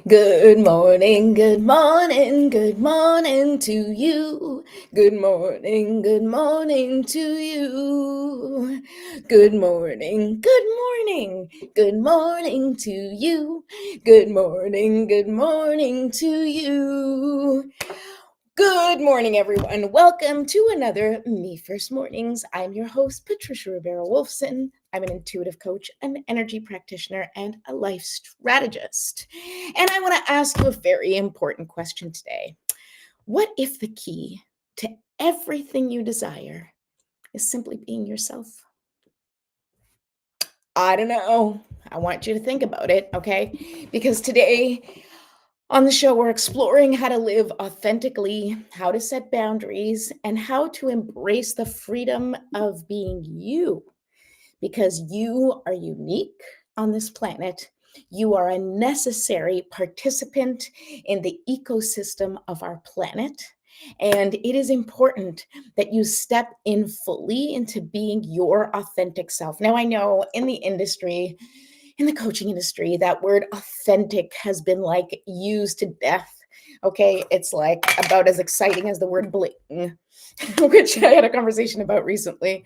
Good morning, good morning to you. Good morning to you. Good morning to you. Good morning to you. Good morning, everyone. Welcome to another Me First Mornings. I'm your host, Patricia Rivera Wolfson. I'm an intuitive coach, an energy practitioner, and a life strategist. And I want to ask you a very important question today. What if the key to everything you desire is simply being yourself? I don't know. I want you to think about it, okay? Because today on the show, we're exploring how to live authentically, how to set boundaries, and how to embrace the freedom of being you. Because you are unique on this planet. You are a necessary participant in the ecosystem of our planet. And it is important that you step in fully into being your authentic self. Now, I know in the coaching industry, that word authentic has been like used to death. Okay. It's like about as exciting as the word bling, which I had a conversation about recently.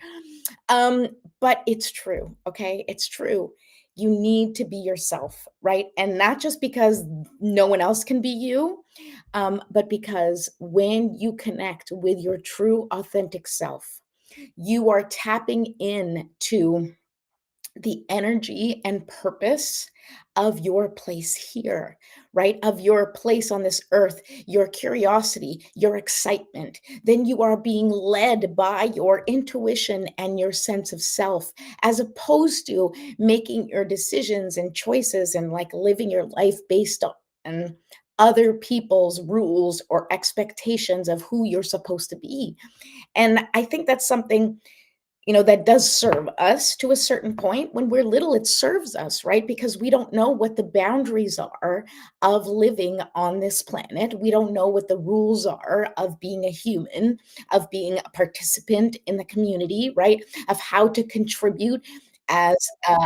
Um, but it's true. Okay. It's true. You need to be yourself, right? And not just because no one else can be you, but because when you connect with your true, authentic self, you are tapping into the energy and purpose of your place here, right? Of your place on this earth, your curiosity, your excitement. Then you are being led by your intuition and your sense of self, as opposed to making your decisions and choices and like living your life based on other people's rules or expectations of who you're supposed to be. And I think that's something that does serve us to a certain point. When we're little, it serves us, right? Because we don't know what the boundaries are of living on this planet. We don't know what the rules are of being a human, of being a participant in the community, right? Of how to contribute as a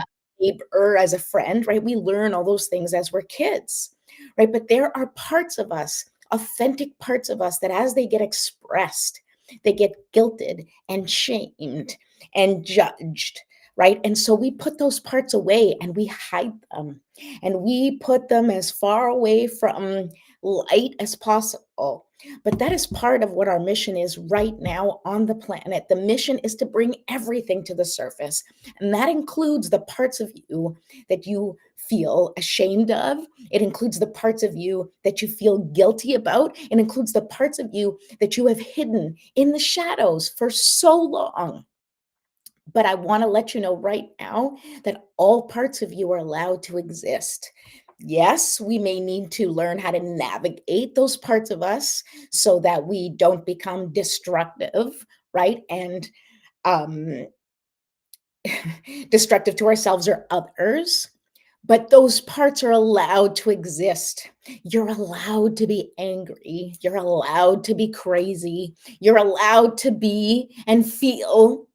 neighbor, as a friend, right? We learn all those things as we're kids, right? But there are parts of us, authentic parts of us, that as they get expressed, they get guilted and shamed and judged, right? And so we put those parts away and we hide them and we put them as far away from light as possible. But that is part of what our mission is right now on the planet. The mission is to bring everything to the surface. And that includes the parts of you that you feel ashamed of. It includes the parts of you that you feel guilty about. It includes the parts of you that you have hidden in the shadows for so long. But I want to let you know right now that all parts of you are allowed to exist. Yes, we may need to learn how to navigate those parts of us so that we don't become destructive, right? And um, destructive to ourselves or others. But those parts are allowed to exist. You're allowed to be angry. You're allowed to be crazy. You're allowed to be and feel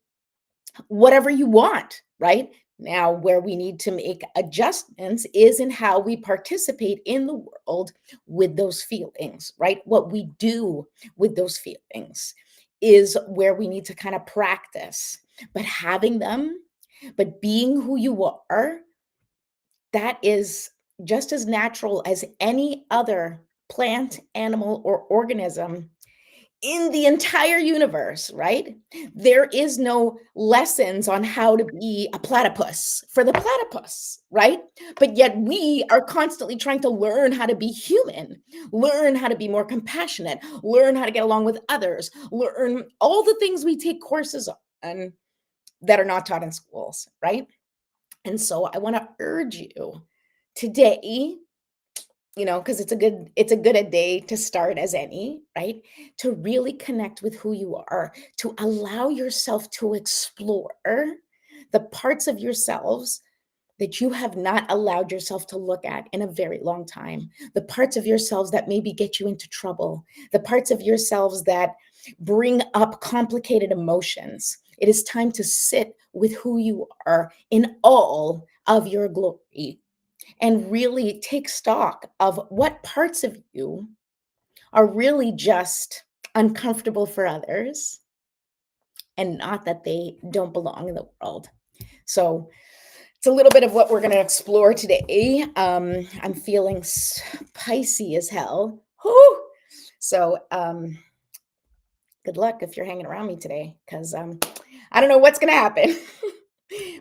whatever you want, right? Now, where we need to make adjustments is in how we participate in the world with those feelings, right? What we do with those feelings is where we need to kind of practice. But having them, but being who you are, that is just as natural as any other plant, animal, or organism in the entire universe, right? There is no lessons on how to be a platypus for the platypus, right? But yet we are constantly trying to learn how to be human, learn how to be more compassionate, learn how to get along with others, learn all the things we take courses on that are not taught in schools, right? And so I want to urge you today, because it's a good a day to start as any, right? To really connect with who you are, to allow yourself to explore the parts of yourselves that you have not allowed yourself to look at in a very long time, the parts of yourselves that maybe get you into trouble, the parts of yourselves that bring up complicated emotions. It is time to sit with who you are in all of your glory. and really take stock of what parts of you are really just uncomfortable for others and not that they don't belong in the world. So it's a little bit of what we're going to explore today. I'm feeling spicy as hell. Whew! So good luck if you're hanging around me today, because I don't know what's going to happen.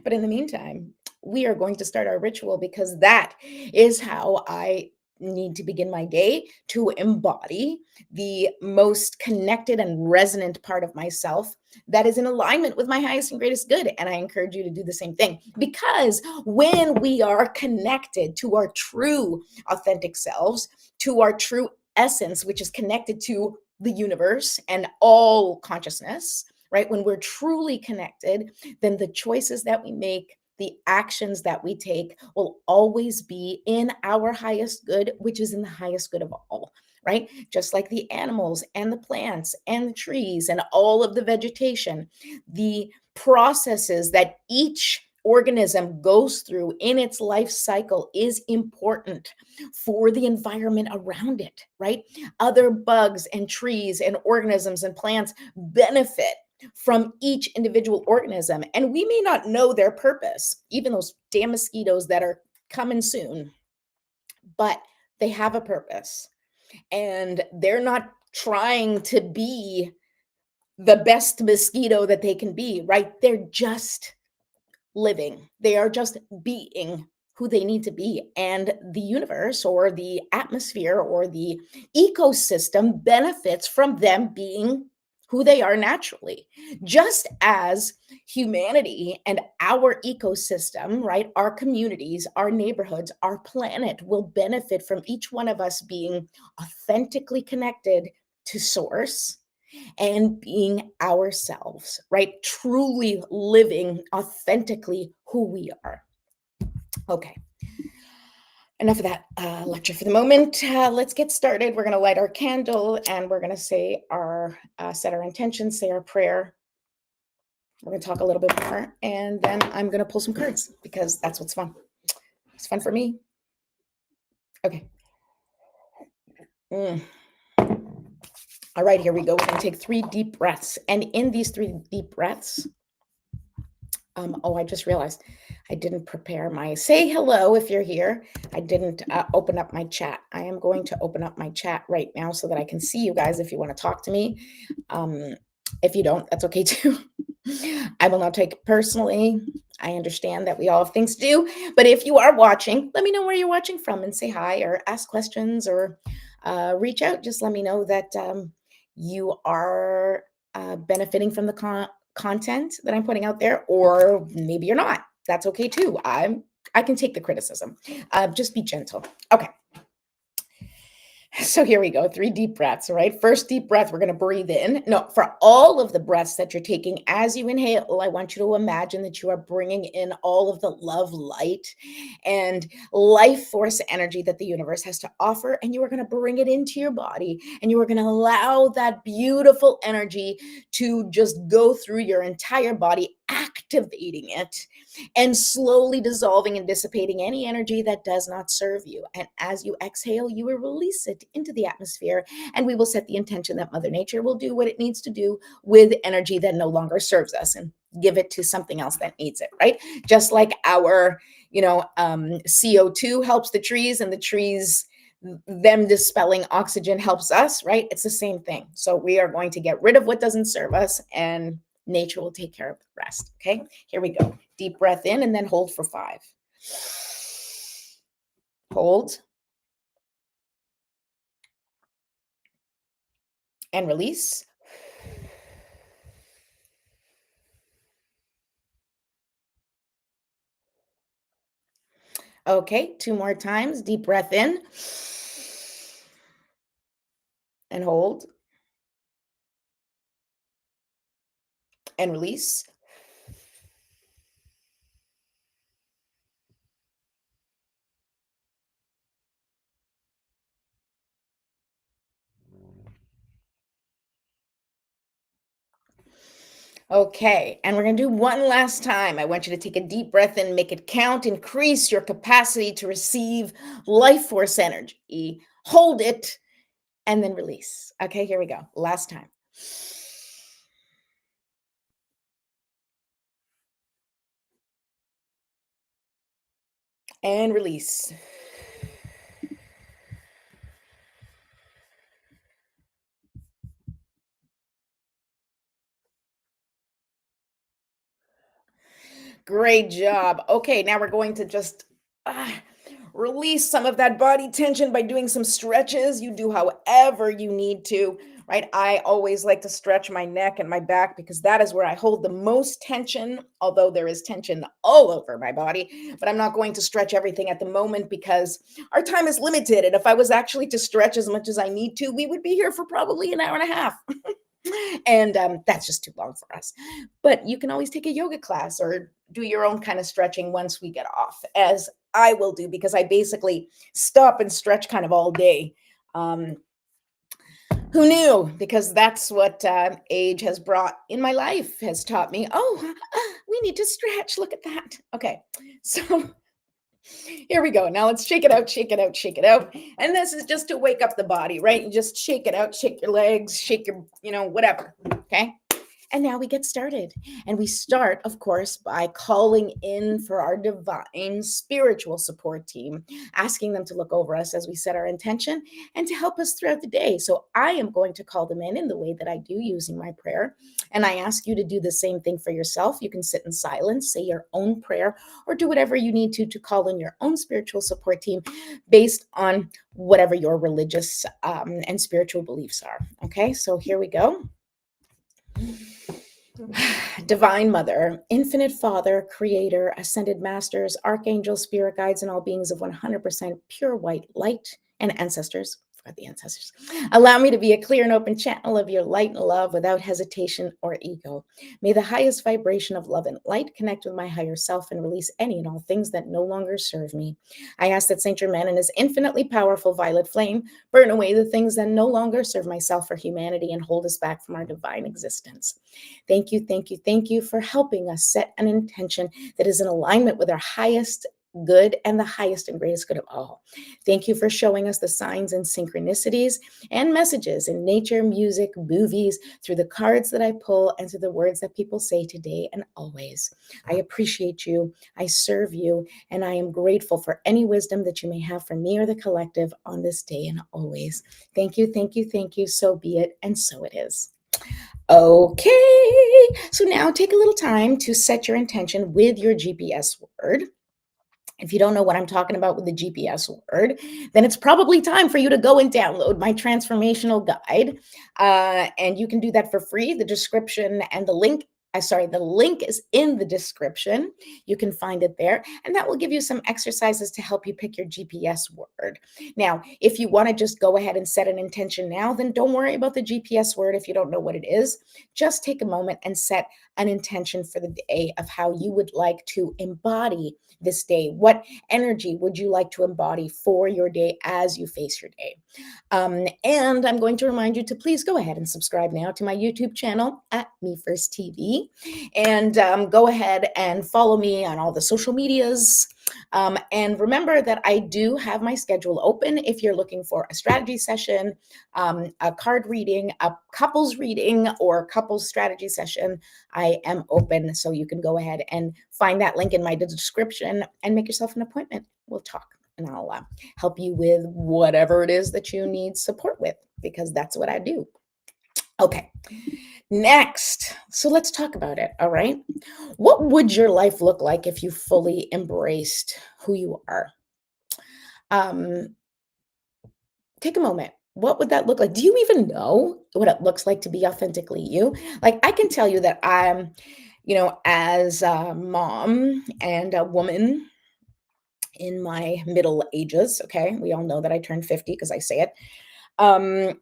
But in the meantime, we are going to start our ritual because that is how I need to begin my day to embody the most connected and resonant part of myself that is in alignment with my highest and greatest good. And I encourage you to do the same thing, because when we are connected to our true authentic selves, to our true essence, which is connected to the universe and all consciousness, right? When we're truly connected, then the choices that we make, the actions that we take will always be in our highest good, which is in the highest good of all, right? Just like the animals and the plants and the trees and all of the vegetation, the processes that each organism goes through in its life cycle is important for the environment around it, right? Other bugs and trees and organisms and plants benefit from each individual organism. And we may not know their purpose, even those damn mosquitoes that are coming soon, but they have a purpose. And they're not trying to be the best mosquito that they can be, right? They're just living. They are just being who they need to be. And the universe or the atmosphere or the ecosystem benefits from them being who they are naturally. Just as humanity and our ecosystem, right? Our communities, our neighborhoods, our planet will benefit from each one of us being authentically connected to source and being ourselves, right? Truly living authentically who we are. Okay, enough of that lecture for the moment. Let's get started. We're going to light our candle and we're going to say our, set our intentions, say our prayer. We're going to talk a little bit more, and then I'm going to pull some cards because that's what's fun. It's fun for me. Okay. Mm. All right, here we go. We're going to take 3 deep breaths. And in these 3 deep breaths, I just realized I didn't prepare my say hello if you're here. I didn't open up my chat. I am going to open up my chat right now so that I can see you guys if you want to talk to me. If you don't, that's okay too. I will not take it personally. I understand that we all have things to do. But if you are watching, let me know where you're watching from and say hi or ask questions or reach out. Just let me know that you are benefiting from the content that I'm putting out there, or maybe you're not. That's okay too. I can take the criticism. Just be gentle. Okay. So here we go. 3 deep breaths. All right. First deep breath, we're going to breathe in. No, for all of the breaths that you're taking, as you inhale, I want you to imagine that you are bringing in all of the love, light, and life force energy that the universe has to offer. And you are going to bring it into your body, and you are going to allow that beautiful energy to just go through your entire body, activating it and slowly dissolving and dissipating any energy that does not serve you. And as you exhale, you will release it into the atmosphere, and we will set the intention that Mother Nature will do what it needs to do with energy that no longer serves us and give it to something else that needs it, right? Just like our, CO2 helps the trees, and the trees, them dispelling oxygen helps us, right? It's the same thing. So we are going to get rid of what doesn't serve us, and nature will take care of the rest. Okay, here we go. Deep breath in and then hold for 5. Hold and release. Okay, 2 more times. Deep breath in and hold and release. Okay, and we're going to do one last time. I want you to take a deep breath in, make it count, increase your capacity to receive life force energy. Hold it and then release. Okay, here we go. Last time. And release. Great job. Okay, now we're going to just ah, release some of that body tension by doing some stretches. You do however you need to, right? I always like to stretch my neck and my back because that is where I hold the most tension, although there is tension all over my body. But I'm not going to stretch everything at the moment because our time is limited. And if I was actually to stretch as much as I need to, we would be here for probably an hour and a half. And that's just too long for us. But you can always take a yoga class or do your own kind of stretching once we get off, as I will do because I basically stop and stretch kind of all day. Um, who knew? Because that's what age has brought in my life, has taught me. Oh, we need to stretch. Look at that. Okay, so here we go. Now let's shake it out, shake it out, shake it out. And this is just to wake up the body, right? You just shake it out, shake your legs, shake your, whatever. Okay. And now we get started. And we start, of course, by calling in for our divine spiritual support team, asking them to look over us as we set our intention and to help us throughout the day. So I am going to call them in the way that I do using my prayer. And I ask you to do the same thing for yourself. You can sit in silence, say your own prayer, or do whatever you need to call in your own spiritual support team based on whatever your religious and spiritual beliefs are. Okay, so here we go. Divine Mother, Infinite Father, Creator, Ascended Masters, Archangels, Spirit Guides, and all beings of 100% pure white light, and ancestors. Forgot the ancestors. Allow me to be a clear and open channel of your light and love without hesitation or ego. May the highest vibration of love and light connect with my higher self and release any and all things that no longer serve me. I ask that Saint Germain and his infinitely powerful violet flame burn away the things that no longer serve myself or humanity and hold us back from our divine existence. Thank you, thank you, thank you for helping us set an intention that is in alignment with our highest good and the highest and greatest good of all. Thank you for showing us the signs and synchronicities and messages in nature, music, movies, through the cards that I pull, and through the words that people say today and always. I appreciate you, I serve you, and I am grateful for any wisdom that you may have for me or the collective on this day and always. Thank you, thank you, thank you. So be it, and so it is. Okay, so now take a little time to set your intention with your GPS word. If you don't know what I'm talking about with the GPS word, then it's probably time for you to go and download my transformational guide. And you can do that for free. The description and the link, the link is in the description. You can find it there. And that will give you some exercises to help you pick your GPS word. Now, if you want to just go ahead and set an intention now, then don't worry about the GPS word if you don't know what it is. Just take a moment and set an intention for the day of how you would like to embody this day. What energy would you like to embody for your day as you face your day? And I'm going to remind you to please go ahead and subscribe now to my YouTube channel at Me First TV, and go ahead and follow me on all the social medias. And remember that I do have my schedule open if you're looking for a strategy session, a card reading, a couples reading, or couples strategy session. I am open, so you can go ahead and find that link in my description and make yourself an appointment. We'll talk, and I'll help you with whatever it is that you need support with, because that's what I do. Okay, next. So let's talk about it. All right. What would your life look like if you fully embraced who you are? Um, Take a moment. What would that look like? Do you even know what it looks like to be authentically you? Like, I can tell you that I'm, as a mom and a woman in my middle ages, okay, we all know that I turned 50 because I say it. Um,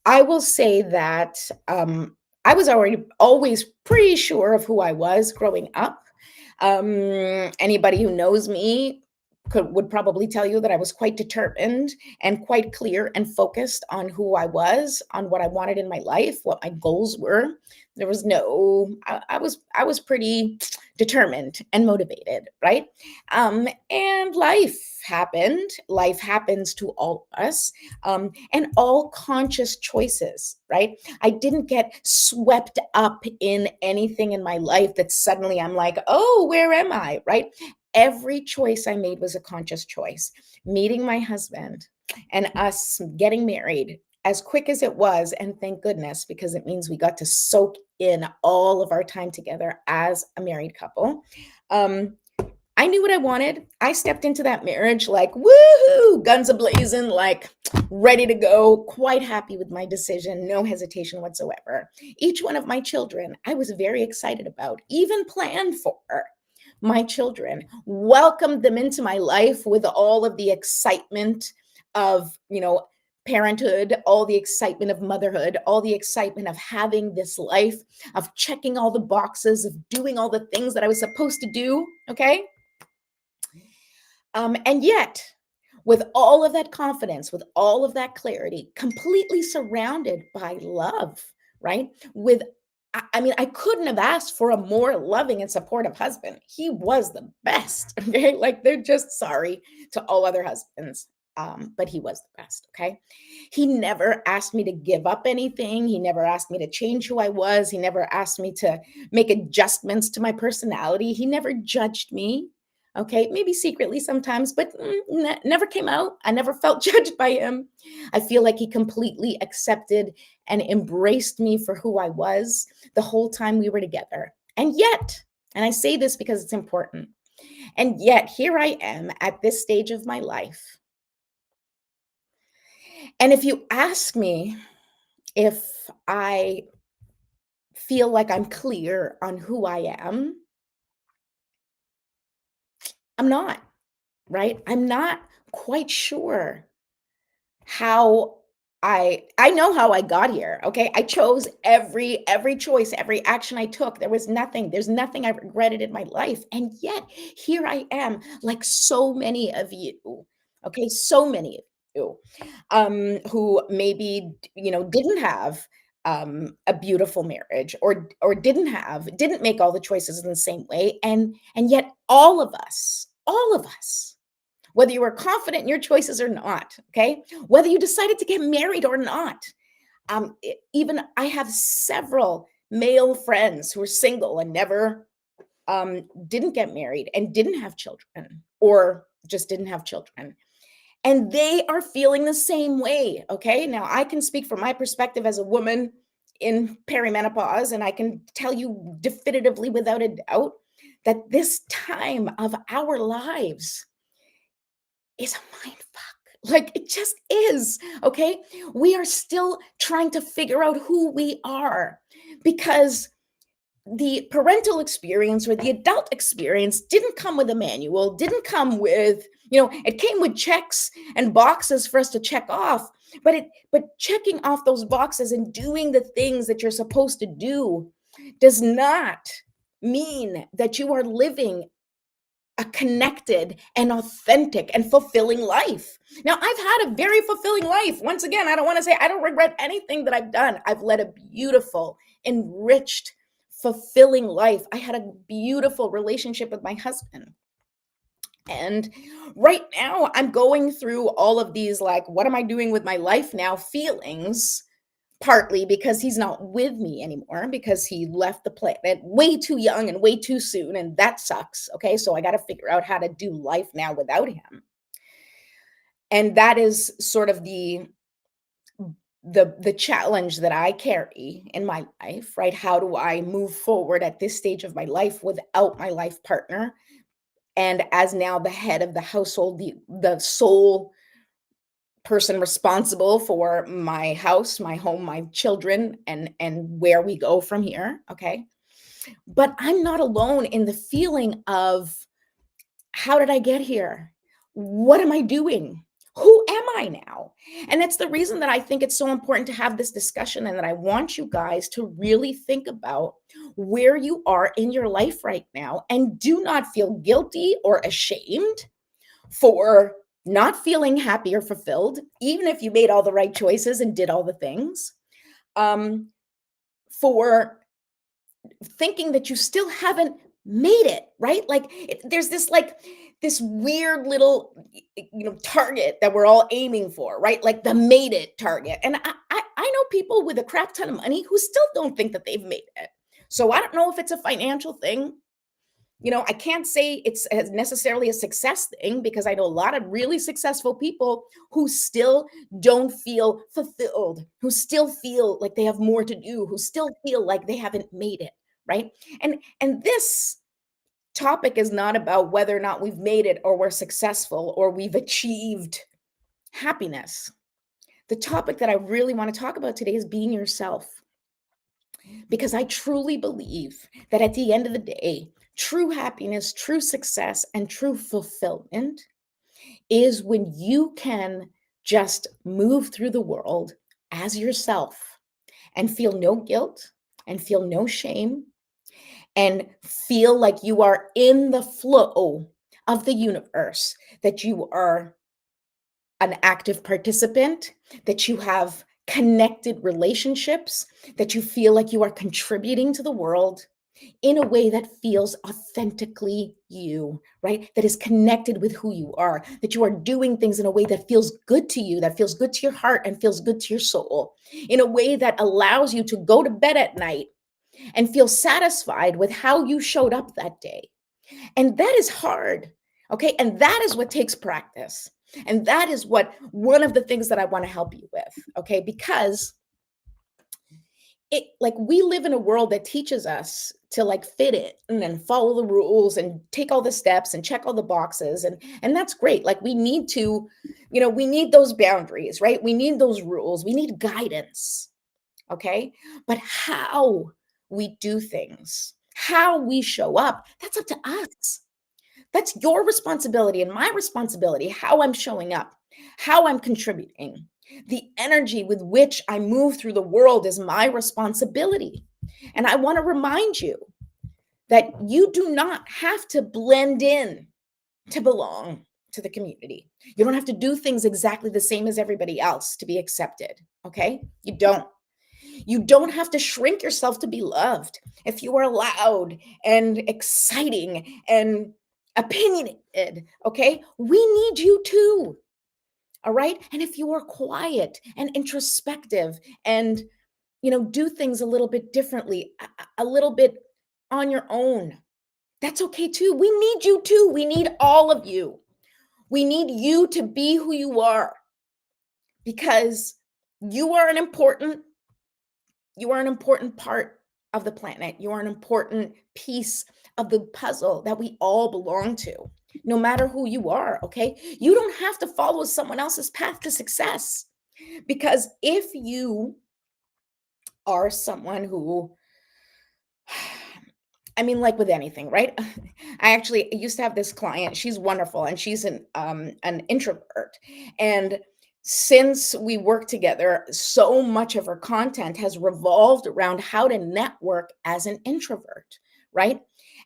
I will say that I was already always pretty sure of who I was growing up. Anybody who knows me would probably tell you that I was quite determined and quite clear and focused on who I was, on what I wanted in my life, what my goals were. There was no, I was pretty determined and motivated, right? And life happened. Life happens to all of us, and all conscious choices, right? I didn't get swept up in anything in my life that suddenly I'm like, oh, where am I, right? Every choice I made was a conscious choice. Meeting my husband and us getting married as quick as it was, and thank goodness, because it means we got to soak in all of our time together as a married couple. Um, I knew what I wanted. I stepped into that marriage like, woohoo, guns a-blazing, like ready to go, quite happy with my decision, no hesitation whatsoever. Each one of my children, I was very excited about, even planned for my children, welcomed them into my life with all of the excitement of, parenthood, all the excitement of motherhood, all the excitement of having this life, of checking all the boxes, of doing all the things that I was supposed to do. Okay. And yet, with all of that confidence, with all of that clarity, completely surrounded by love, right? I mean, I couldn't have asked for a more loving and supportive husband. He was the best. Okay. Like, they're just sorry to all other husbands. But he was the best. Okay. He never asked me to give up anything. He never asked me to change who I was. He never asked me to make adjustments to my personality. He never judged me. Okay, maybe secretly sometimes, but never came out. I never felt judged by him. I feel like he completely accepted and embraced me for who I was the whole time we were together. And yet, and I say this because it's important, and yet here I am at this stage of my life. And if you ask me if I feel like I'm clear on who I am, I'm not, right? I'm not quite sure how I know how I got here, okay? I chose every choice, every action I took. There's nothing I regretted in my life. And yet here I am, like so many of you, okay? So many of you who maybe, didn't have a beautiful marriage, or didn't make all the choices in the same way. And yet all of us, whether you were confident in your choices or not, okay? Whether you decided to get married or not. Even I have several male friends who are single and never didn't get married and didn't have children, or just didn't have children. And they are feeling the same way, okay? Now, I can speak from my perspective as a woman in perimenopause, and I can tell you definitively without a doubt that this time of our lives is a mind fuck. Like, it just is, okay? We are still trying to figure out who we are, because the parental experience or the adult experience didn't come with a manual, didn't come with, it came with checks and boxes for us to check off. But checking off those boxes and doing the things that you're supposed to do does not mean that you are living a connected and authentic and fulfilling life. Now, I've had a very fulfilling life. Once again, I don't want to say I don't regret anything that I've done. I've led a beautiful, enriched, fulfilling life. I had a beautiful relationship with my husband. And right now, I'm going through all of these, like, what am I doing with my life now feelings, partly because he's not with me anymore, because he left the planet way too young and way too soon, and that sucks. Okay, so I got to figure out how to do life now without him. And that is sort of the challenge that I carry in my life, right? How do I move forward at this stage of my life without my life partner, and as now the head of the household, the sole person responsible for my house, my home, my children, and where we go from here, okay? But I'm not alone in the feeling of, how did I get here? What am I doing? Who am I now? And that's the reason that I think it's so important to have this discussion, and that I want you guys to really think about where you are in your life right now, and do not feel guilty or ashamed for not feeling happy or fulfilled, even if you made all the right choices and did all the things, um, for thinking that you still haven't made it, right? Like there's this this weird little target that we're all aiming for, right? Like the made it target. And I know people with a crap ton of money who still don't think that they've made it. So I don't know if it's a financial thing. I can't say it's as necessarily a success thing because I know a lot of really successful people who still don't feel fulfilled, who still feel like they have more to do, who still feel like they haven't made it, right? And this topic is not about whether or not we've made it or we're successful or we've achieved happiness. The topic that I really want to talk about today is being yourself because I truly believe that at the end of the day, true happiness, true success, and true fulfillment is when you can just move through the world as yourself and feel no guilt and feel no shame and feel like you are in the flow of the universe, that you are an active participant, that you have connected relationships, that you feel like you are contributing to the world in a way that feels authentically you, right? That is connected with who you are, that you are doing things in a way that feels good to you, that feels good to your heart and feels good to your soul, in a way that allows you to go to bed at night and feel satisfied with how you showed up that day. And that is hard. Okay. And that is what takes practice. And that is what one of the things that I want to help you with. Okay. Because we live in a world that teaches us to fit it and then follow the rules and take all the steps and check all the boxes. And that's great. Like we need to, we need those boundaries, right? We need those rules. We need guidance. Okay. But how we do things, how we show up, that's up to us. That's your responsibility and my responsibility, how I'm showing up, how I'm contributing. The energy with which I move through the world is my responsibility. And I want to remind you that you do not have to blend in to belong to the community. You don't have to do things exactly the same as everybody else to be accepted. Okay? You don't. You don't have to shrink yourself to be loved. If you are loud and exciting and opinionated, okay, we need you too. All right. And if you are quiet and introspective and, do things a little bit differently, a little bit on your own, that's okay too. We need you too. We need all of you. We need you to be who you are because you are an important part of the planet. You are an important piece of the puzzle that we all belong to, no matter who you are, okay? You don't have to follow someone else's path to success because if you are someone who like with anything, right? I actually used to have this client. She's wonderful, and she's an introvert. And since we work together, so much of her content has revolved around how to network as an introvert, right?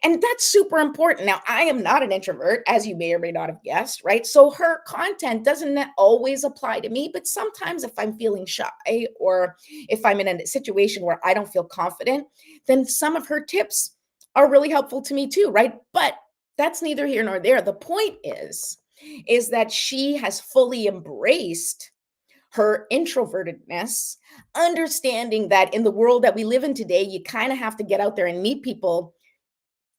And that's super important. Now, I am not an introvert, as you may or may not have guessed, right? So her content doesn't always apply to me, but sometimes if I'm feeling shy or if I'm in a situation where I don't feel confident, then some of her tips are really helpful to me too, right? But that's neither here nor there. The point is that she has fully embraced her introvertedness, understanding that in the world that we live in today, you kind of have to get out there and meet people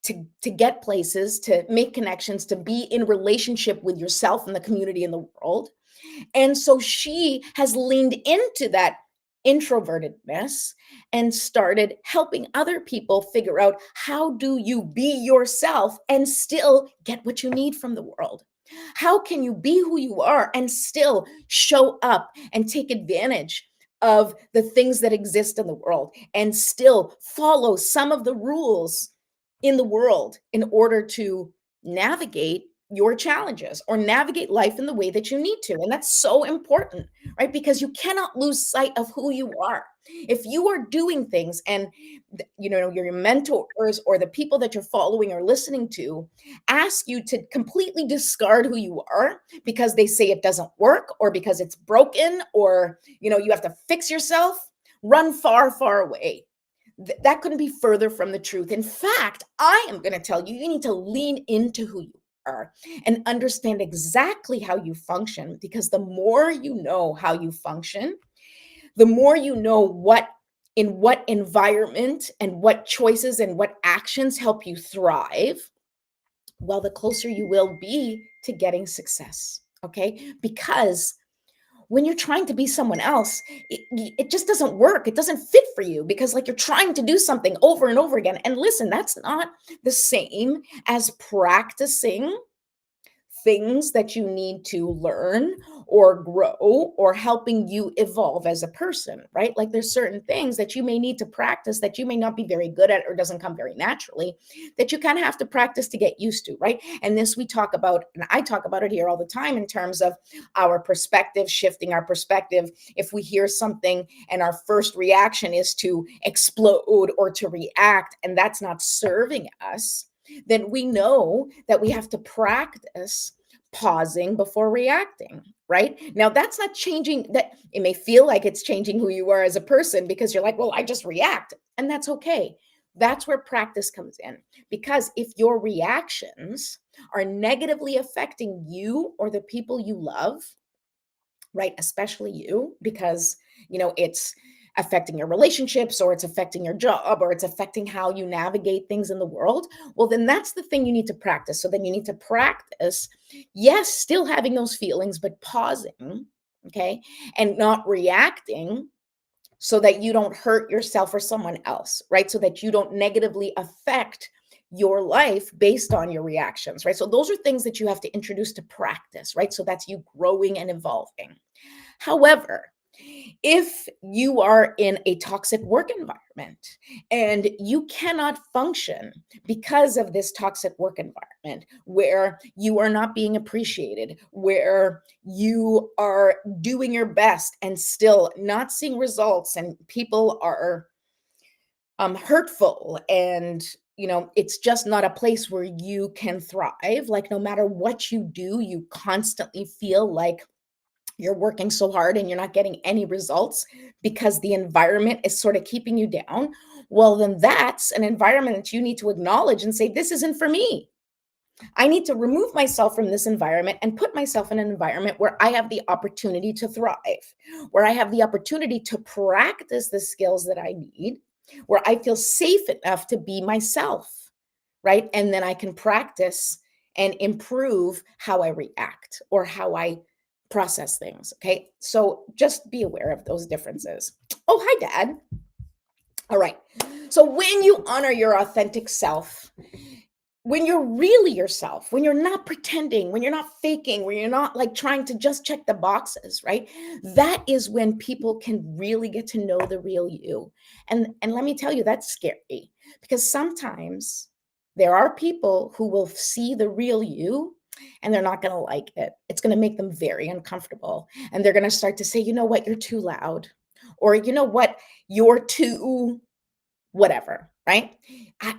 to get places, to make connections, to be in relationship with yourself and the community in the world. And so she has leaned into that introvertedness and started helping other people figure out how do you be yourself and still get what you need from the world? How can you be who you are and still show up and take advantage of the things that exist in the world and still follow some of the rules in the world in order to navigate your challenges or navigate life in the way that you need to. And that's so important, right? Because you cannot lose sight of who you are. If you are doing things and your mentors or the people that you're following or listening to ask you to completely discard who you are because they say it doesn't work or because it's broken or you have to fix yourself, run far, far away. That couldn't be further from the truth. In fact, I am going to tell you, you need to lean into who you are and understand exactly how you function, because the more you know how you function, the more you know what environment and what choices and what actions help you thrive, well, the closer you will be to getting success. Okay? Because when you're trying to be someone else, it just doesn't work. It doesn't fit for you because, like, you're trying to do something over and over again. And listen, that's not the same as practicing things that you need to learn or grow or helping you evolve as a person, right? Like, there's certain things that you may need to practice that you may not be very good at or doesn't come very naturally, that you kind of have to practice to get used to, right? And this we talk about, and I talk about it here all the time in terms of our perspective, shifting our perspective. If we hear something and our first reaction is to explode or to react, and that's not serving us, then we know that we have to practice pausing before reacting, right? Now, that's not changing that. It may feel like it's changing who you are as a person because you're like, well, I just react. And that's okay. That's where practice comes in. Because if your reactions are negatively affecting you or the people you love, right? Especially you, because, it's affecting your relationships or it's affecting your job or it's affecting how you navigate things in the world. Well, then that's the thing you need to practice. So then you need to practice, yes, still having those feelings, but pausing, okay, and not reacting so that you don't hurt yourself or someone else, right? So that you don't negatively affect your life based on your reactions, right? So those are things that you have to introduce to practice, right? So that's you growing and evolving. However, if you are in a toxic work environment and you cannot function because of this toxic work environment where you are not being appreciated, where you are doing your best and still not seeing results, and people are hurtful, and it's just not a place where you can thrive, like no matter what you do, you constantly feel like you're working so hard and you're not getting any results because the environment is sort of keeping you down, well, then that's an environment that you need to acknowledge and say, this isn't for me. I need to remove myself from this environment and put myself in an environment where I have the opportunity to thrive, where I have the opportunity to practice the skills that I need, where I feel safe enough to be myself, right? And then I can practice and improve how I react or how I process things. Okay. So just be aware of those differences. Oh, hi, Dad. All right. So when you honor your authentic self, when you're really yourself, when you're not pretending, when you're not faking, when you're not like trying to just check the boxes, right? That is when people can really get to know the real you. And let me tell you, that's scary, because sometimes there are people who will see the real you and they're not going to like it. It's going to make them very uncomfortable. And they're going to start to say, you know what, you're too loud. Or, you know what, you're too whatever, right?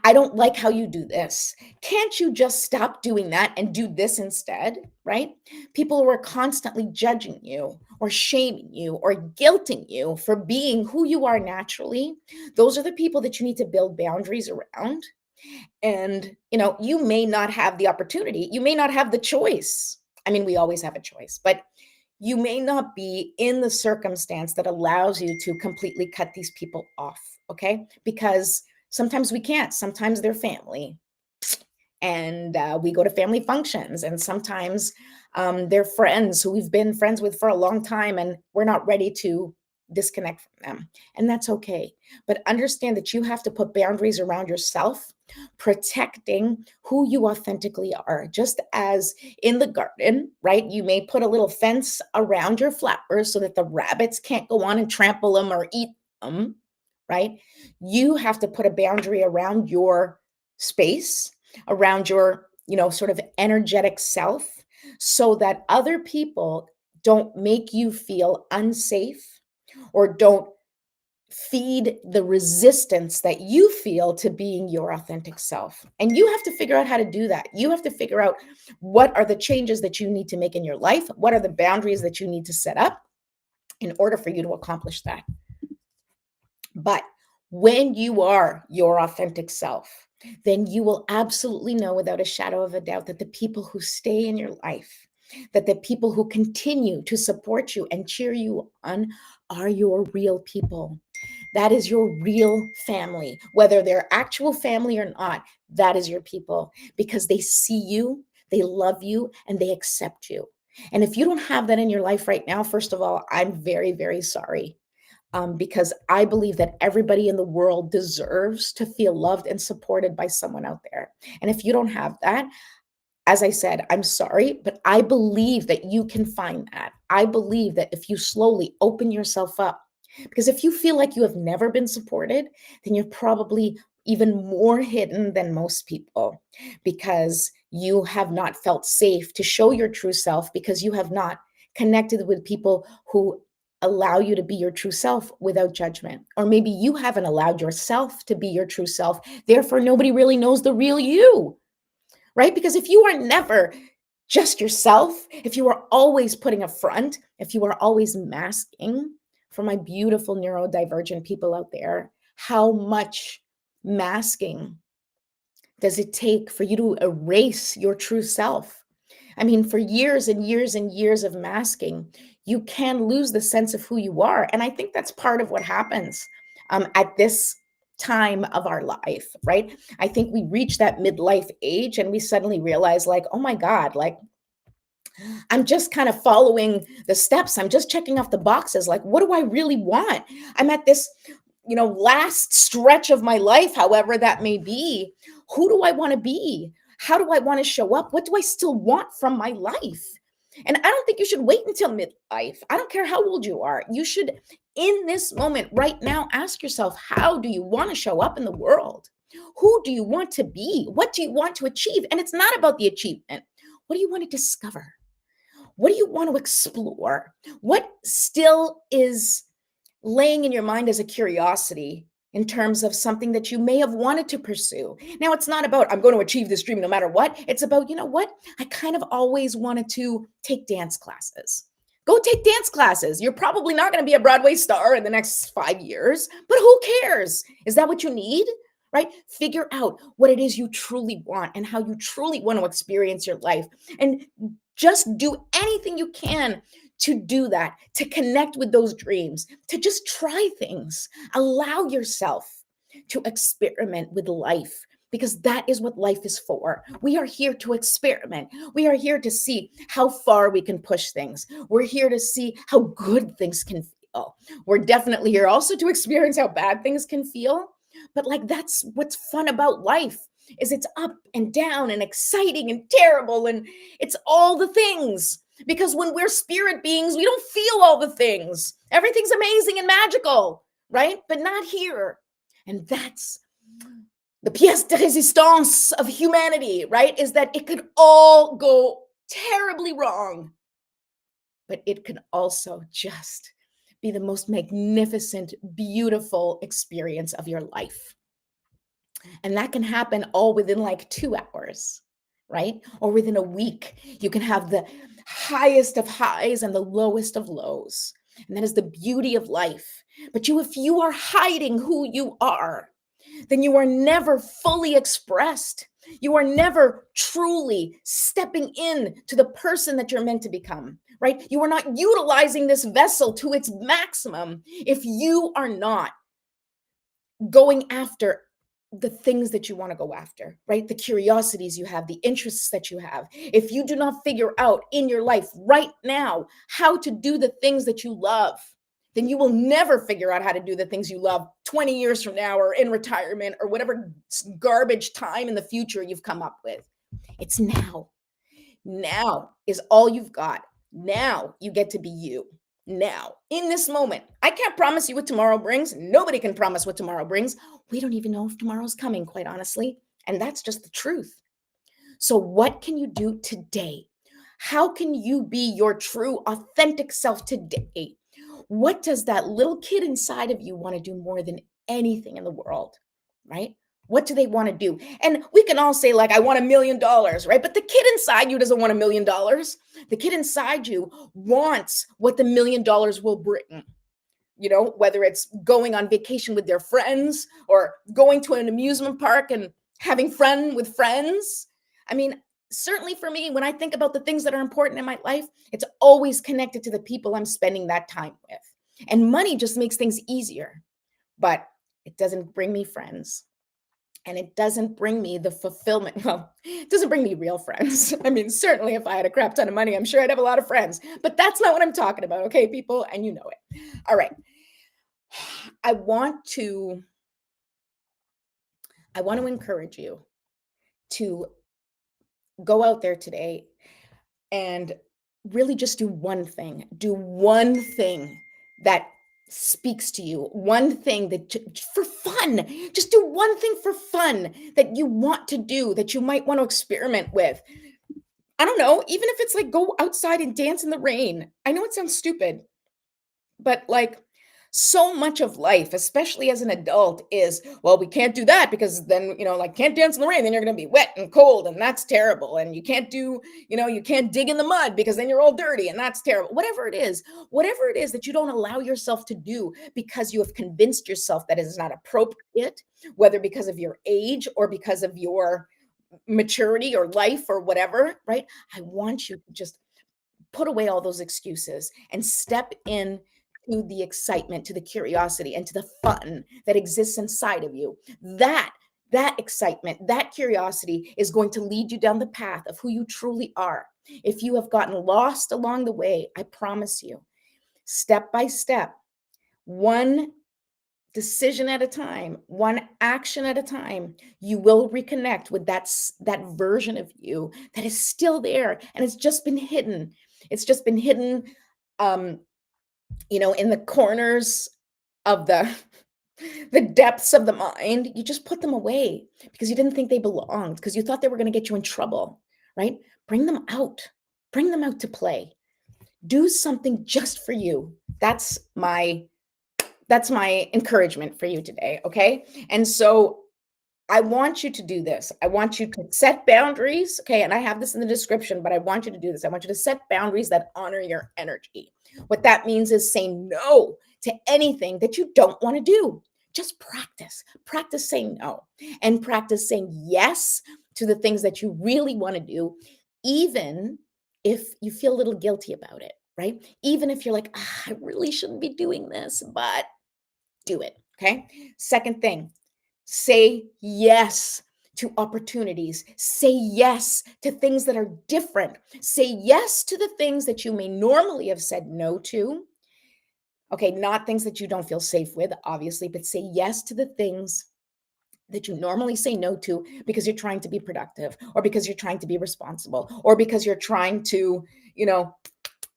I don't like how you do this. Can't you just stop doing that and do this instead, right? People who are constantly judging you or shaming you or guilting you for being who you are naturally, those are the people that you need to build boundaries around. And, you may not have the opportunity, you may not have the choice. I mean, we always have a choice, but you may not be in the circumstance that allows you to completely cut these people off, okay? Because sometimes we can't. Sometimes they're family, and we go to family functions, and sometimes they're friends who we've been friends with for a long time, and we're not ready to disconnect from them, and that's okay. But understand that you have to put boundaries around yourself, protecting who you authentically are. Just as in the garden, right, you may put a little fence around your flowers so that the rabbits can't go on and trample them or eat them, right? You have to put a boundary around your space, around your sort of energetic self so that other people don't make you feel unsafe or don't feed the resistance that you feel to being your authentic self. And you have to figure out how to do that. You have to figure out what are the changes that you need to make in your life, what are the boundaries that you need to set up in order for you to accomplish that. But when you are your authentic self, then you will absolutely know without a shadow of a doubt that the people who stay in your life, that the people who continue to support you and cheer you on are your real people. That is your real family, whether they're actual family or not. That is your people because they see you, they love you, and they accept you. And if you don't have that in your life right now, first of all, I'm very, very sorry, because I believe that everybody in the world deserves to feel loved and supported by someone out there. And if you don't have that, as I said, I'm sorry, but I believe that you can find that. I believe that if you slowly open yourself up, because if you feel like you have never been supported, then you're probably even more hidden than most people because you have not felt safe to show your true self because you have not connected with people who allow you to be your true self without judgment. Or maybe you haven't allowed yourself to be your true self. Therefore, nobody really knows the real you, right? Because if you are never just yourself, if you are always putting a front, if you are always masking, for my beautiful neurodivergent people out there, how much masking does it take for you to erase your true self? I mean, for years and years and years of masking, you can lose the sense of who you are. And I think that's part of what happens at this time of our life, right? I think we reach that midlife age and we suddenly realize, like, oh my God, like, I'm just kind of following the steps. I'm just checking off the boxes. Like, what do I really want? I'm at this, last stretch of my life, however that may be. Who do I want to be? How do I want to show up? What do I still want from my life? And I don't think you should wait until midlife. I don't care how old you are. You should, in this moment right now, ask yourself, how do you want to show up in the world? Who do you want to be? What do you want to achieve? And it's not about the achievement. What do you want to discover? What do you want to explore? What still is laying in your mind as a curiosity in terms of something that you may have wanted to pursue? Now, it's not about, I'm going to achieve this dream no matter what. It's about, you know what? I kind of always wanted to take dance classes. Go take dance classes. You're probably not going to be a Broadway star in the next 5 years, but who cares? Is that what you need? Right? Figure out what it is you truly want and how you truly want to experience your life. And just do anything you can to do that, to connect with those dreams, to just try things. Allow yourself to experiment with life because that is what life is for. We are here to experiment. We are here to see how far we can push things. We're here to see how good things can feel. We're definitely here also to experience how bad things can feel. But like, that's what's fun about life, is it's up and down and exciting and terrible, and it's all the things. Because when we're spirit beings, we don't feel all the things. Everything's amazing and magical, right? But not here. And that's the pièce de résistance of humanity, right? Is that it could all go terribly wrong, but it can also just be the most magnificent, beautiful experience of your life. And that can happen all within like 2 hours, right? Or within a week. You can have the highest of highs and the lowest of lows. And that is the beauty of life. But if you are hiding who you are, then you are never fully expressed. You are never truly stepping in to the person that you're meant to become, right? You are not utilizing this vessel to its maximum if you are not going after the things that you want to go after, right? The curiosities you have, the interests that you have. If you do not figure out in your life right now how to do the things that you love, then you will never figure out how to do the things you love 20 years from now or in retirement or whatever garbage time in the future you've come up with. It's now. Now is all you've got. Now you get to be you. Now, in this moment, I can't promise you what tomorrow brings. Nobody can promise what tomorrow brings. We don't even know if tomorrow's coming, quite honestly. And that's just the truth. So, what can you do today? How can you be your true, authentic self today? What does that little kid inside of you want to do more than anything in the world? Right? What do they want to do? And we can all say, like, I want $1 million, right? But the kid inside you doesn't want $1 million. The kid inside you wants what the $1 million will bring, whether it's going on vacation with their friends or going to an amusement park and having fun with friends. I mean, certainly for me, when I think about the things that are important in my life, it's always connected to the people I'm spending that time with. And money just makes things easier, but it doesn't bring me friends. And it doesn't bring me the fulfillment. Well, it doesn't bring me real friends. I mean, certainly if I had a crap ton of money, I'm sure I'd have a lot of friends, but that's not what I'm talking about. Okay, people, and you know it. All right. I want to I want to encourage you to go out there today and really just do one thing. Do one thing that speaks to you. One thing that for fun. Just do one thing for fun that you want to do, that you might want to experiment with. I don't know, even if it's like go outside and dance in the rain. I know it sounds stupid, but like so much of life, especially as an adult, is, well, we can't do that because then, like, can't dance in the rain, then you're going to be wet and cold, and that's terrible. And you can't do, you can't dig in the mud because then you're all dirty, and that's terrible. Whatever it is that you don't allow yourself to do because you have convinced yourself that it is not appropriate, whether because of your age or because of your maturity or life or whatever, right? I want you to just put away all those excuses and step in to the excitement, to the curiosity, and to the fun that exists inside of you. That excitement, that curiosity is going to lead you down the path of who you truly are. If you have gotten lost along the way, I promise you, step by step, one decision at a time, one action at a time, you will reconnect with that version of you that is still there and it's just been hidden. It's just been hidden, um, in the corners of the depths of the mind. You just put them away because you didn't think they belonged, because you thought they were going to get you in trouble, right? Bring them out. Bring them out to play. Do something just for you. That's my encouragement for you today, okay? And so I want you to do this. I want you to set boundaries, okay? And I have this in the description, but I want you to do this. I want you to set boundaries that honor your energy. What that means is say no to anything that you don't want to do. Just practice. Practice saying no and practice saying yes to the things that you really want to do, even if you feel a little guilty about it, right? Even if you're like, I really shouldn't be doing this, but do it, okay? Second thing, say yes to opportunities. Say yes to things that are different. Say yes to the things that you may normally have said no to. Okay, not things that you don't feel safe with, obviously, but say yes to the things that you normally say no to because you're trying to be productive, or because you're trying to be responsible, or because you're trying to, you know,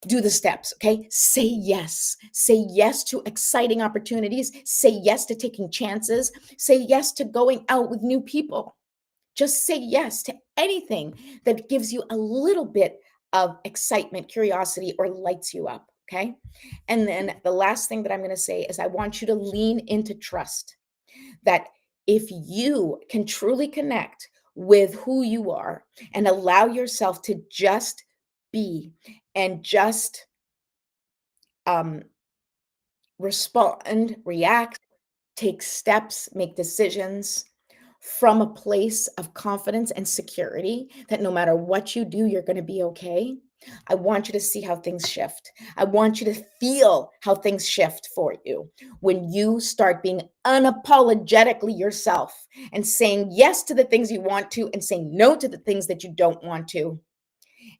do the steps. Okay, say yes. Say yes to exciting opportunities. Say yes to taking chances. Say yes to going out with new people. Just say yes to anything that gives you a little bit of excitement, curiosity, or lights you up. Okay, and then the last thing that I'm going to say is I want you to lean into trust, that if you can truly connect with who you are and allow yourself to just be and just um, respond, react, take steps, make decisions from a place of confidence and security, that no matter what you do, you're going to be okay. I want you to see how things shift. I want you to feel how things shift for you when you start being unapologetically yourself and saying yes to the things you want to and saying no to the things that you don't want to,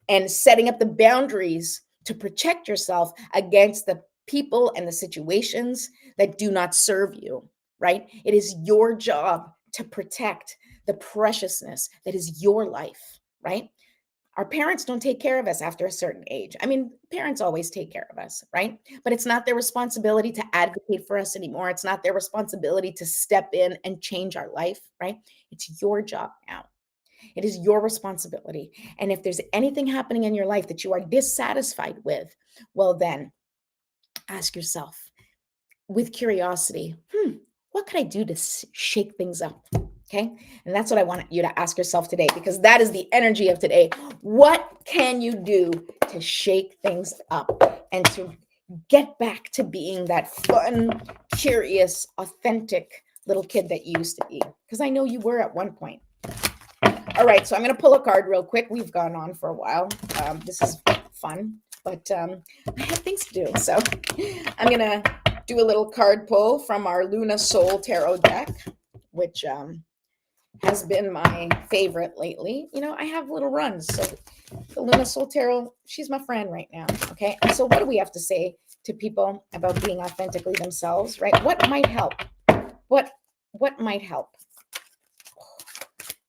and setting up the boundaries to protect yourself against the people and the situations that do not serve you, right? It is your job to protect the preciousness that is your life, right? Our parents don't take care of us after a certain age. I mean, parents always take care of us, right? But it's not their responsibility to advocate for us anymore. It's not their responsibility to step in and change our life, right? It's your job now. It is your responsibility. And if there's anything happening in your life that you are dissatisfied with, well, then ask yourself with curiosity, what could I do to shake things up? Okay. And that's what I want you to ask yourself today, because that is the energy of today. What can you do to shake things up and to get back to being that fun, curious, authentic little kid that you used to be? Because I know you were at one point. All right. So I'm going to pull a card real quick. We've gone on for a while. This is fun, but I have things to do. So I'm going to do a little card pull from our Luna Soul Tarot deck, which has been my favorite lately. You know, I have little runs. So the Luna Soul Tarot, she's my friend right now. Okay. And so what do we have to say to people about being authentically themselves, right? What might help? What might help?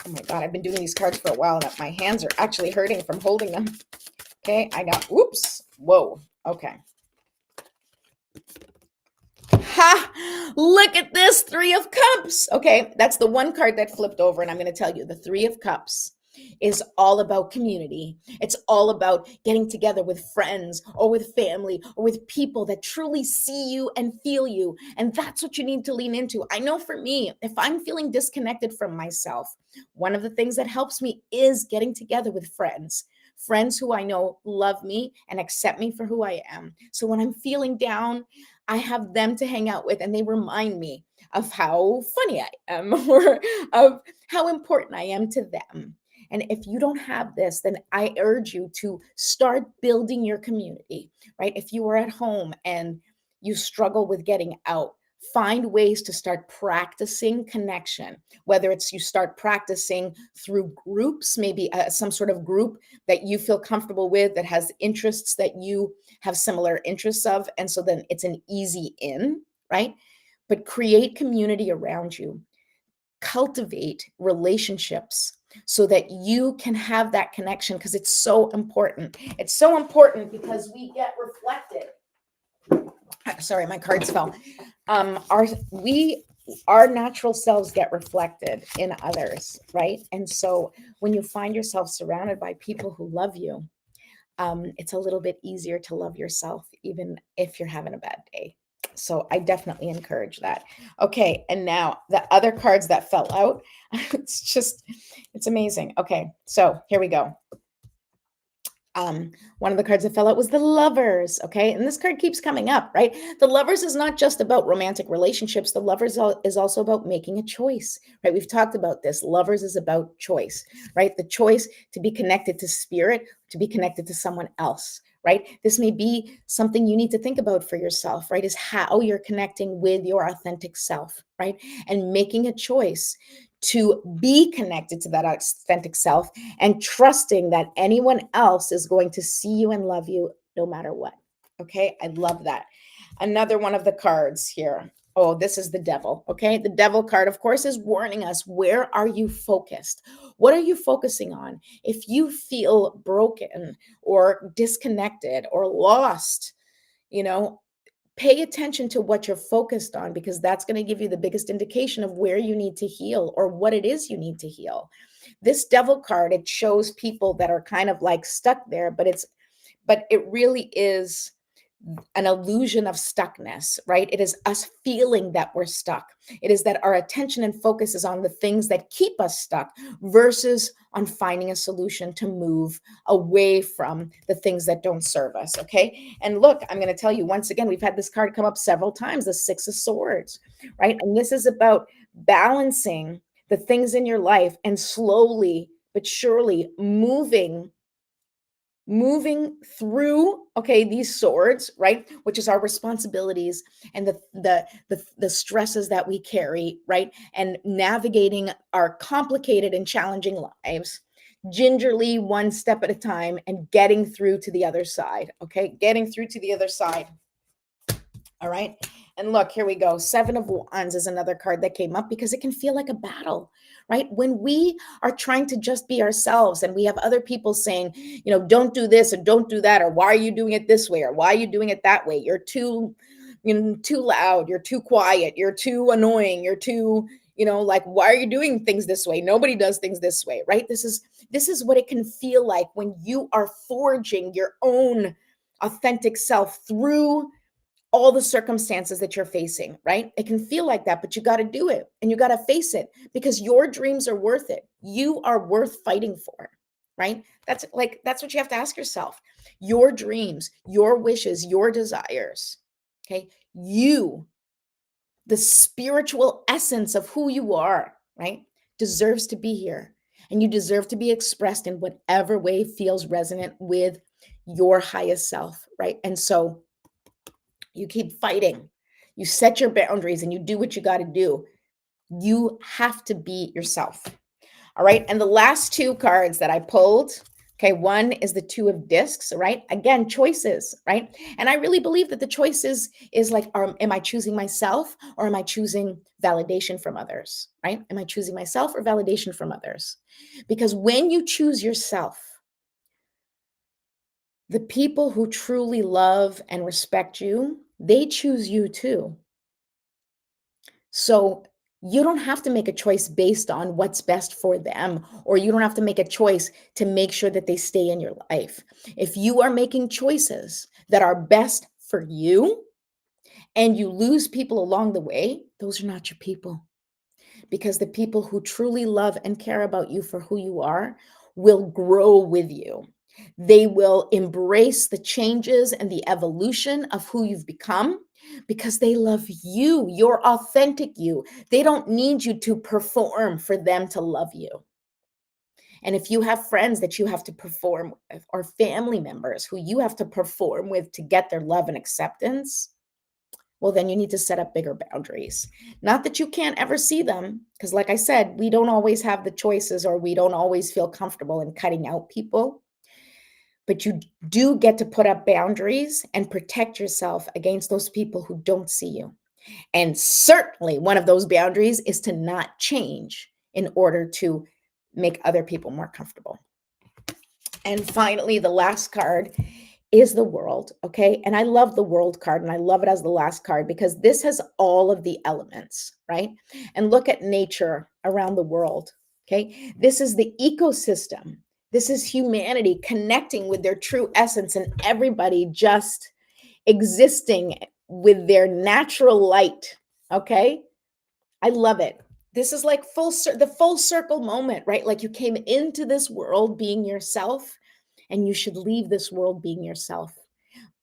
Oh my God, I've been doing these cards for a while that my hands are actually hurting from holding them. Okay, I got, whoops, whoa, okay. Ha! Look at this, Three of Cups. Okay, that's the one card that flipped over, and I'm going to tell you, the Three of Cups is all about community. It's all about getting together with friends or with family or with people that truly see you and feel you. And that's what you need to lean into. I know for me, if I'm feeling disconnected from myself, one of the things that helps me is getting together with friends who I know love me and accept me for who I am. So when I'm feeling down, I have them to hang out with, and they remind me of how funny I am or of how important I am to them. And if you don't have this, then I urge you to start building your community, right? If you are at home and you struggle with getting out, find ways to start practicing connection, whether it's you start practicing through groups, maybe some sort of group that you feel comfortable with that has interests that you have similar interests of. And so then it's an easy in, right? But create community around you, cultivate relationships so that you can have that connection, because it's so important. It's so important because we get reflected. Sorry, my cards fell. Our natural selves get reflected in others, right? And so when you find yourself surrounded by people who love you, it's a little bit easier to love yourself, even if you're having a bad day. So I definitely encourage that. Okay, and now the other cards that fell out, it's amazing. Okay, so here we go. One of the cards that fell out was the Lovers. Okay, and this card keeps coming up, right? The Lovers is not just about romantic relationships. The Lovers is also about making a choice, right? We've talked about this. Lovers is about choice, right? The choice to be connected to spirit, to be connected to someone else, right? This may be something you need to think about for yourself, right? Is how you're connecting with your authentic self, right? And making a choice to be connected to that authentic self and trusting that anyone else is going to see you and love you no matter what. Okay, I love that. Another one of the cards here. Oh, this is the Devil. Okay, the Devil card, of course, is warning us. Where are you focused? What are you focusing on? If you feel broken or disconnected or lost, you know, pay attention to what you're focused on, because that's going to give you the biggest indication of where you need to heal or what it is you need to heal. This Devil card, it shows people that are kind of like stuck there, but it really is an illusion of stuckness, right? It is us feeling that we're stuck. It is that our attention and focus is on the things that keep us stuck versus on finding a solution to move away from the things that don't serve us, okay? And look, I'm going to tell you once again, we've had this card come up several times, the Six of Swords, right? And this is about balancing the things in your life and slowly but surely moving through, okay, these swords, right, which is our responsibilities and the stresses that we carry, right, and navigating our complicated and challenging lives gingerly, one step at a time, and getting through to the other side. Okay, getting through to the other side. All right. And look, here we go. Seven of Wands is another card that came up because it can feel like a battle, right? When we are trying to just be ourselves and we have other people saying, you know, don't do this or don't do that, or why are you doing it this way, or why are you doing it that way? You're too loud, you're too quiet, you're too annoying, you're too, like, why are you doing things this way? Nobody does things this way, right? This is what it can feel like when you are forging your own authentic self through all the circumstances that you're facing, right? It can feel like that, but you got to do it and you got to face it because your dreams are worth it. You are worth fighting for, right? That's what you have to ask yourself. Your dreams, your wishes, your desires, okay? You, the spiritual essence of who you are, right? Deserves to be here. And you deserve to be expressed in whatever way feels resonant with your highest self, right? And so you keep fighting. You set your boundaries and you do what you got to do. You have to be yourself. All right. And the last two cards that I pulled, okay, one is the Two of Discs, right? Again, choices, right? And I really believe that the choices is like, am I choosing myself or am I choosing validation from others, right? Am I choosing myself or validation from others? Because when you choose yourself, the people who truly love and respect you, they choose you too. So you don't have to make a choice based on what's best for them, or you don't have to make a choice to make sure that they stay in your life. If you are making choices that are best for you and you lose people along the way, those are not your people. Because the people who truly love and care about you for who you are will grow with you. They will embrace the changes and the evolution of who you've become because they love you, your authentic you. They don't need you to perform for them to love you. And if you have friends that you have to perform with, or family members who you have to perform with to get their love and acceptance, well, then you need to set up bigger boundaries. Not that you can't ever see them, because like I said, we don't always have the choices or we don't always feel comfortable in cutting out people. But you do get to put up boundaries and protect yourself against those people who don't see you. And certainly one of those boundaries is to not change in order to make other people more comfortable. And finally, the last card is the World, okay? And I love the World card and I love it as the last card because this has all of the elements, right? And look at nature around the world, okay? This is the ecosystem. This is humanity connecting with their true essence and everybody just existing with their natural light, okay? I love it. This is like the full circle moment, right? Like you came into this world being yourself and you should leave this world being yourself.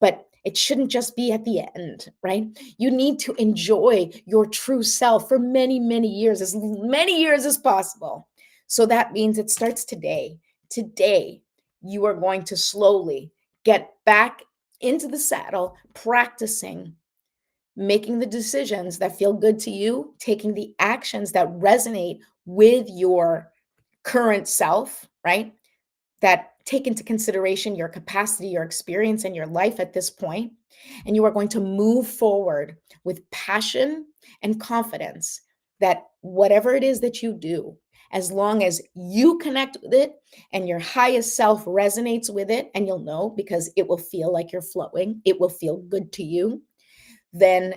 But it shouldn't just be at the end, right? You need to enjoy your true self for many, many years as possible. So that means it starts today. Today, you are going to slowly get back into the saddle, practicing making the decisions that feel good to you, taking the actions that resonate with your current self, right? That take into consideration your capacity, your experience, and your life at this point. And you are going to move forward with passion and confidence that whatever it is that you do, as long as you connect with it and your highest self resonates with it, and you'll know because it will feel like you're flowing, it will feel good to you, then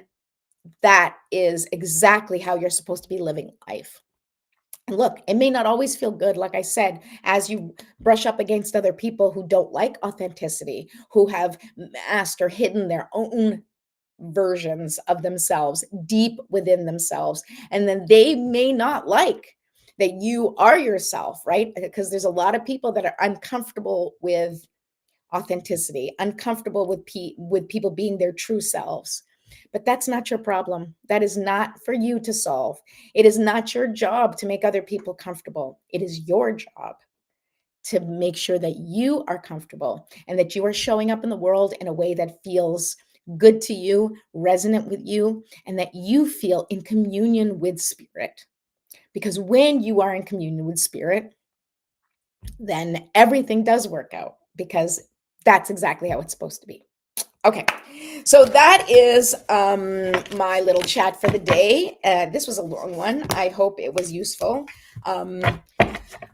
that is exactly how you're supposed to be living life. And look, it may not always feel good, like I said, as you brush up against other people who don't like authenticity, who have masked or hidden their own versions of themselves deep within themselves. And then they may not like that you are yourself, right? Because there's a lot of people that are uncomfortable with authenticity, uncomfortable with people being their true selves. But that's not your problem. That is not for you to solve. It is not your job to make other people comfortable. It is your job to make sure that you are comfortable and that you are showing up in the world in a way that feels good to you, resonant with you, and that you feel in communion with spirit. Because when you are in communion with spirit, then everything does work out because that's exactly how it's supposed to be. Okay, so that is my little chat for the day. This was a long one. I hope it was useful. Um,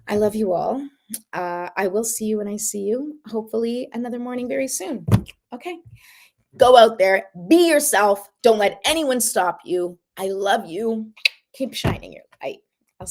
I love you all. I will see you when I see you, hopefully another morning very soon. Okay, go out there, be yourself. Don't let anyone stop you. I love you. Keep shining your light.